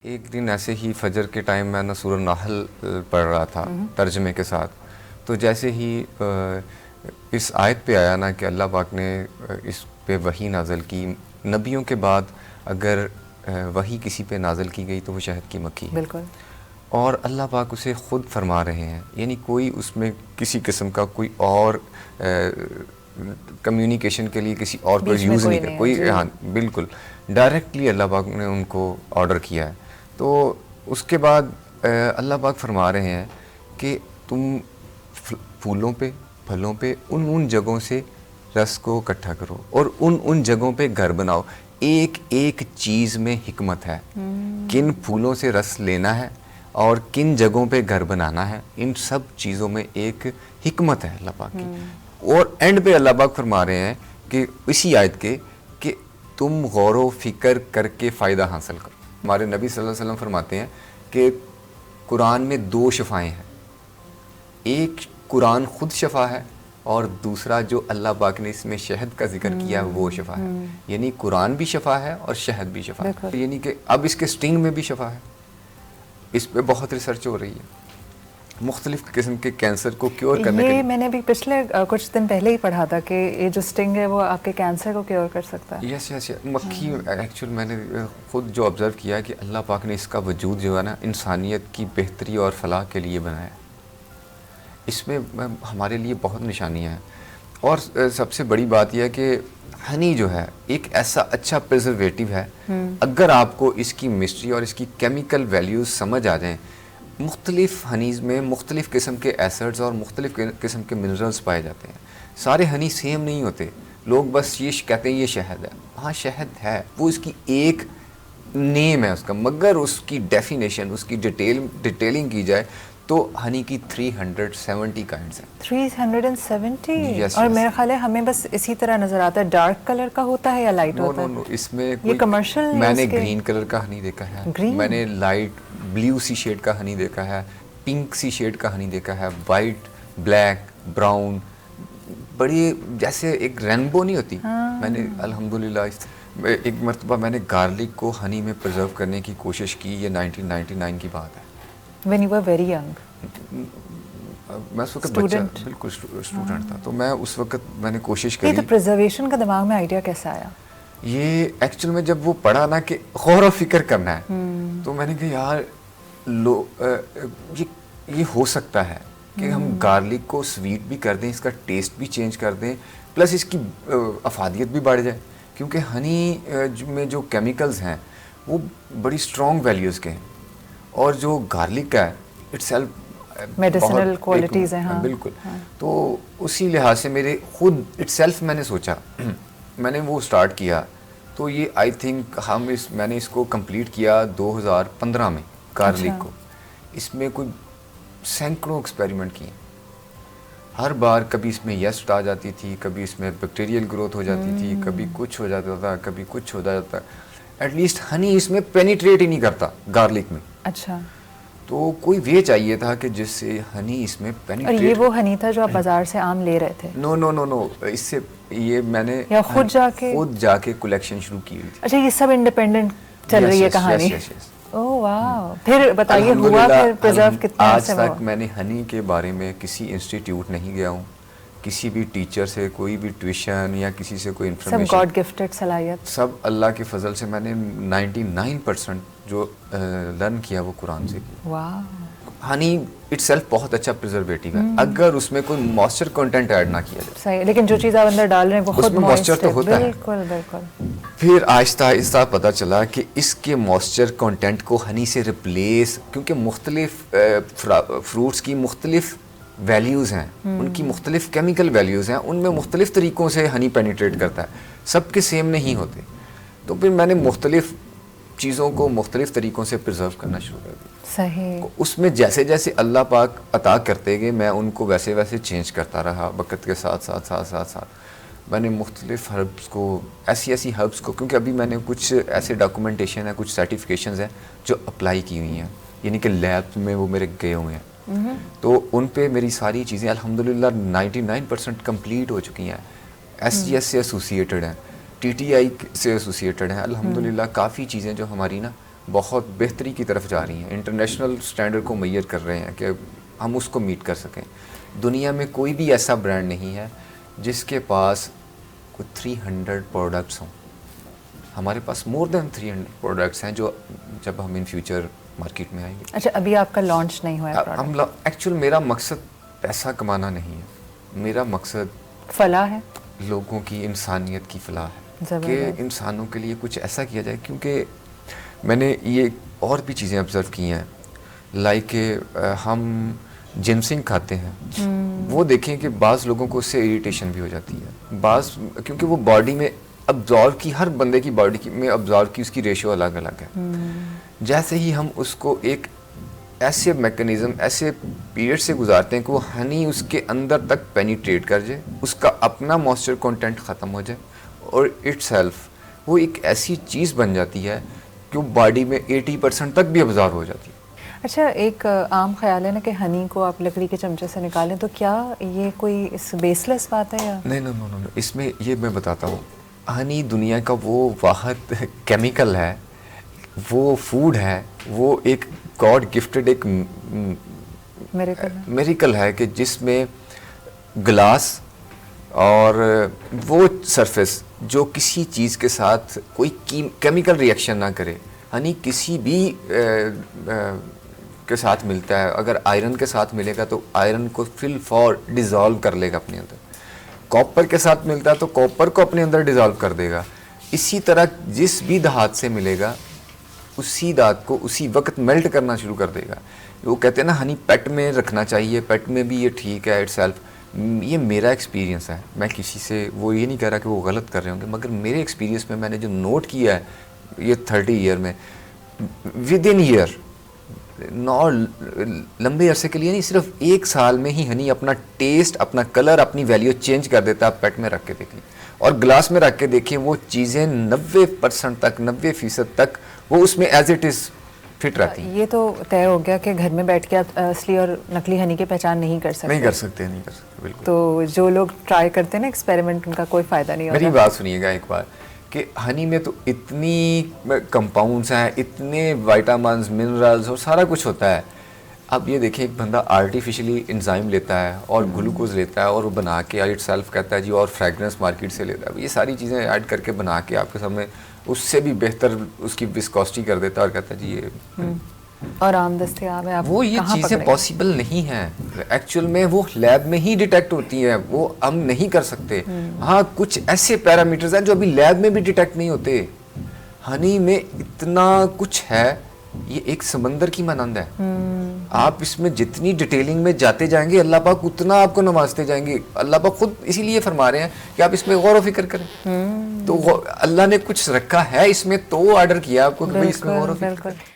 ایک دن ایسے ہی فجر کے ٹائم میں نا سورہ نحل پڑھ رہا تھا ترجمے کے ساتھ، تو جیسے ہی اس آیت پہ آیا نا کہ اللہ پاک نے اس پہ وحی نازل کی، نبیوں کے بعد اگر وحی کسی پہ نازل کی گئی تو وہ شہد کی مکھی ہے، بالکل، اور اللہ پاک اسے خود فرما رہے ہیں، یعنی کوئی اس میں کسی قسم کا کوئی اور کمیونیکیشن کے لیے کسی اور کو یوز نہیں کر کوئی، ہاں بالکل ڈائریکٹلی اللہ پاک نے ان کو آرڈر کیا ہے۔ تو اس کے بعد اللہ پاک فرما رہے ہیں کہ تم پھولوں پہ پھلوں پہ ان جگہوں سے رس کو اکٹھا کرو اور ان جگہوں پہ گھر بناؤ۔ ایک ایک چیز میں حکمت ہے، کن پھولوں سے رس لینا ہے اور کن جگہوں پہ گھر بنانا ہے، ان سب چیزوں میں ایک حکمت ہے اللہ پاک کی۔ اور اینڈ پہ اللہ پاک فرما رہے ہیں کہ اسی آیت کے کہ تم غور و فکر کر کے فائدہ حاصل کرو۔ ہمارے نبی صلی اللہ علیہ وسلم فرماتے ہیں کہ قرآن میں دو شفائیں ہیں، ایک قرآن خود شفا ہے اور دوسرا جو اللہ پاک نے اس میں شہد کا ذکر کیا وہ شفا ہے، یعنی قرآن بھی شفا ہے اور شہد بھی شفا ہے، یعنی کہ اب اس کے سٹنگ میں بھی شفا ہے۔ اس پہ بہت ریسرچ ہو رہی ہے مختلف قسم کے کینسر کو کیور کرنے کے لیے۔ یہ میں نے بھی پچھلے کچھ دن پہلے ہی پڑھا تھا کہ یہ جو سٹنگ ہے وہ آپ کے کینسر کو کیور کر سکتا ہے۔ یس یس یس، مکھی ایکچوئل میں نے خود جو آبزرو کیا ہے کہ اللہ پاک نے اس کا وجود جو ہے نا انسانیت کی بہتری اور فلاح کے لیے بنایا ہے، اس میں ہمارے لیے بہت نشانیاں ہیں۔ اور سب سے بڑی بات یہ ہے کہ ہنی جو ہے ایک ایسا اچھا پریزرویٹو ہے، اگر آپ کو اس کی مسٹری اور اس کی کیمیکل ویلیوز سمجھ آ جائیں، مختلف ہنیز میں مختلف قسم کے ایسڈز اور مختلف قسم کے منرلز پائے جاتے ہیں، سارے ہنی سیم نہیں ہوتے، لوگ بس یہ کہتے ہیں یہ شہد ہے، ہاں شہد ہے، وہ اس کی ایک نیم ہے اس کا، مگر اس کی ڈیفینیشن، اس کی ڈیٹیلنگ کی جائے تو ہنی کی 370 کائنڈز ہیں۔ 370 اور میرا خیال ہے ہمیں بس اسی طرح نظر آتا ہے، ڈارک کلر کا ہوتا ہے یا لائٹ ہوتا ہے؟ نو اس میں یہ کمرشل میں نے گرین کلر کا ہنی دیکھا ہے، میں نے لائٹ بلیو سی شیڈ کا ہنی دیکھا ہے، پنک سی شیڈ کا ہنی دیکھا ہے، وائٹ، بلیک، براؤن، بڑی جیسے ایک رینبو نہیں ہوتی۔ میں نے الحمدللہ ایک مرتبہ میں نے گارلک کو ہنی میں پرزرو کرنے کی کوشش کی، یہ 1999 کی بات ہے، when you were very young. میں اس وقت بچہ بالکل اسٹوڈنٹ تھا، تو میں اس وقت میں نے کوشش یہ کری۔ تو پرزرویشن کا دماغ میں آئیڈیا کیسے آیا؟ یہ ایکچوئل میں جب وہ پڑھا نا کہ غور و فکر کرنا ہے، تو میں نے کہا یار یہ ہو سکتا ہے کہ ہم گارلک کو سویٹ بھی کر دیں، اس کا ٹیسٹ بھی چینج کر دیں، پلس اس کی افادیت بھی بڑھ جائے، کیونکہ ہنی میں جو کیمیکلز ہیں وہ بڑی اسٹرانگ ویلیوز کے ہیں، اور جو گارلک کا ہے اٹ سیلف میڈیسنل کوالٹیز ہیں، ہاں بالکل۔ تو اسی لحاظ سے میرے خود اٹ سیلف میں نے سوچا، میں نے وہ سٹارٹ کیا، تو یہ آئی تھنک میں نے اس کو کمپلیٹ کیا 2015 میں گارلک کو۔ اس میں کوئی سینکڑوں ایکسپیریمنٹ کیے، ہر بار کبھی اس میں یسٹ آ جاتی تھی، کبھی اس میں بیکٹیریل گروتھ ہو جاتی تھی، کبھی کچھ ہو جاتا تھا، کبھی کچھ ہو جاتا تھا، ایٹ لیسٹ ہنی اس میں پینیٹریٹ ہی نہیں کرتا گارلک میں۔ اچھا، تو کوئی وے چاہیے تھا کہ جس سے ہنی اس میں اور پینیٹریٹ۔ یہ وہ ہنی تھا جو آپ بازار سے عام لے رہے تھے؟ نو اس سے یہ میں نے یا خود جا کے کلیکشن شروع کی ہوئی تھی۔ اچھا، یہ سب انڈیپینڈنٹ چل رہی ہے کہانی؟ اوہ واو، پھر بتائیے ہوا پھر پریزرو کتنے آج تک میں نے ہنی کے بارے میں کسی انسٹیٹیوٹ نہیں گیا ہوں، کسی بھی ٹیچر سے کوئی بھی ٹیوشن یا کسی سے کوئی انفارمیشن، سب گاڈ گفٹڈ صلاحیت، سب اللہ کے فضل سے میں نے 99% جو لرن کیا وہ قرآن سے کیا۔ واو، ہنی اٹ سیلف بہت اچھا پریزرویٹو ہے، اگر اس میں کوئی موئسچر کنٹینٹ ایڈ نہ کیا جائے۔ صحیح، لیکن جو چیز آپ اندر ڈال رہے ہیں وہ خود موئسچر تو ہوتا ہے، بالکل بالکل۔ پھر آہستہ آہستہ پتہ چلا کہ اس کے موئسچر کنٹینٹ کو ہنی سے ریپلیس، کیونکہ مختلف فروٹس کی مختلف ویلیوز ہیں، ان کی مختلف کیمیکل ویلیوز ہیں، ان میں مختلف طریقوں سے ہنی پینیٹریٹ کرتا ہے، سب کے سیم نہیں ہوتے۔ تو پھر میں نے مختلف چیزوں کو مختلف طریقوں سے پرزرو کرنا شروع کر دیا۔ صحیح، اس میں جیسے جیسے اللہ پاک عطا کرتے گئے میں ان کو ویسے ویسے چینج کرتا رہا وقت کے ساتھ ساتھ۔ میں نے مختلف ہربس کو، ایسی ہربس کو، کیونکہ ابھی میں نے کچھ ایسے ڈاکومنٹیشن ہے، کچھ سرٹیفکیشنز ہیں جو اپلائی کی ہوئی ہیں، یعنی کہ لیب میں وہ میرے گئے ہوئے ہیں، تو ان پہ میری ساری چیزیں الحمدللہ 99% کمپلیٹ ہو چکی ہیں، ایس سے ایسوسیٹڈ ہیں، TTI سے ایسوسیٹڈ ہیں، الحمدللہ کافی چیزیں جو ہماری نا بہت بہتری کی طرف جا رہی ہیں, انٹرنیشنل سٹینڈرڈ کو میئر کر رہے ہیں کہ ہم اس کو میٹ کر سکیں. دنیا میں کوئی بھی ایسا برانڈ نہیں ہے جس کے پاس کوئی 300 پروڈکٹس ہوں. ہمارے پاس مور دین 300 پروڈکٹس ہیں جو جب ہم ان فیوچر مارکیٹ میں آئیں گے. اچھا, ابھی آپ کا لانچ نہیں ہوا ہے؟ ہم ایکچوئل میرا مقصد پیسہ کمانا نہیں ہے, میرا مقصد فلاح ہے, لوگوں کی انسانیت کی فلاح ہے, کہ انسانوں کے لیے کچھ ایسا کیا جائے. کیونکہ میں نے یہ اور بھی چیزیں آبزرو کی ہیں, لائک کہ ہم جنسنگ کھاتے ہیں, وہ دیکھیں کہ بعض لوگوں کو اس سے اریٹیشن بھی ہو جاتی ہے, بعض کیونکہ وہ باڈی میں ابزارو کی, ہر بندے کی باڈی میں ابزارو کی اس کی ریشو الگ الگ ہے. جیسے ہی ہم اس کو ایک ایسے میکنزم, ایسے پیریڈ سے گزارتے ہیں کہ وہ ہنی اس کے اندر تک پینیٹریٹ کر جائے, اس کا اپنا موئسچر کنٹینٹ ختم ہو جائے, اور اٹ سیلف وہ ایک ایسی چیز بن جاتی ہے کہ وہ باڈی میں 80% تک بھی ابزارو ہو جاتی ہے. اچھا, ایک عام خیال ہے نا کہ ہنی کو آپ لکڑی کے چمچے سے نکالیں, تو کیا یہ کوئی اس بیس لیس بات ہے یا نہیں؟ نہیں, اس میں یہ میں بتاتا ہوں, ہنی دنیا کا وہ واحد کیمیکل ہے, وہ فوڈ ہے, وہ ایک گاڈ گفٹڈ ایک میریکل ہے کہ جس میں گلاس اور وہ سرفیس جو کسی چیز کے ساتھ کوئی کیمیکل ریئیکشن نہ کرے. ہنی کسی بھی کے ساتھ ملتا ہے, اگر آئرن کے ساتھ ملے گا تو آئرن کو فل فور ڈیزالو کر لے گا اپنے اندر, کاپر کے ساتھ ملتا ہے تو کاپر کو اپنے اندر ڈیزالو کر دے گا. اسی طرح جس بھی دھات سے ملے گا اسی دھات کو اسی وقت میلٹ کرنا شروع کر دے گا. وہ کہتے ہیں نا ہنی پیٹ میں رکھنا چاہیے, پیٹ میں بھی یہ ٹھیک ہے اٹ سیلف. یہ میرا ایکسپیرینس ہے, میں کسی سے وہ یہ نہیں کہہ رہا کہ وہ غلط کر رہے ہوں گے, مگر میرے ایکسپیرینس میں نے جو نوٹ کیا ہے یہ 30 ایئر میں, ود ان ایئر, لمبے عرصے کے لیے نہیں, صرف 1 سال میں ہی ہنی اپنا ٹیسٹ, اپنا کلر, اپنی ویلیو چینج کر دیتا ہے. آپ پیٹ میں رکھ کے دیکھ لیں اور گلاس میں رکھ کے دیکھیں, وہ چیزیں 90% تک, 90% تک وہ اس میں ایز اٹ از فٹ رہتی ہیں. یہ تو طے ہو گیا کہ گھر میں بیٹھ کے آپ اصلی اور نقلی ہنی کی پہچان نہیں کر سکتے. نہیں کر سکتے بالکل. تو جو لوگ ٹرائی کرتے ہیں نا ایکسپیریمنٹ, ان کا کوئی فائدہ نہیں ہوتا. میری بات سنیے گا ایک بار, کہ ہنی میں تو اتنی کمپاؤنڈس ہیں, اتنے وائٹامنز, منرلز اور سارا کچھ ہوتا ہے. اب یہ دیکھیں, ایک بندہ آرٹیفیشلی انزائم لیتا ہے اور گلوکوز لیتا ہے اور وہ بنا کے اٹ سیلف کہتا ہے جی, اور فریگرنس مارکیٹ سے لیتا ہے. یہ ساری چیزیں ایڈ کر کے بنا کے آپ کے سامنے اس سے بھی بہتر اس کی وسکوسٹی کر دیتا ہے اور کہتا ہے جی یہ اور عام دستیاب ہے. وہ یہ چیزیں پاسبل نہیں ہیں ایکچوئل میں, وہ لیب میں ہی ڈیٹیکٹ ہوتی ہیں, وہ ہم نہیں کر سکتے. ہاں کچھ ایسے پیرامیٹرز ہیں جو ابھی لیب میں بھی ڈیٹیکٹ نہیں ہوتے. ہنی میں اتنا کچھ ہے, یہ ایک سمندر کی مانند ہے. آپ اس میں جتنی ڈیٹیلنگ میں جاتے جائیں گے اللہ پاک اتنا آپ کو نوازتے جائیں گے. اللہ پاک خود اسی لیے فرما رہے ہیں کہ آپ اس میں غور و فکر کریں. تو اللہ نے کچھ رکھا ہے اس میں, تو آرڈر کیا آپ کو کہ بھائی اس میں غور و فکر کریں.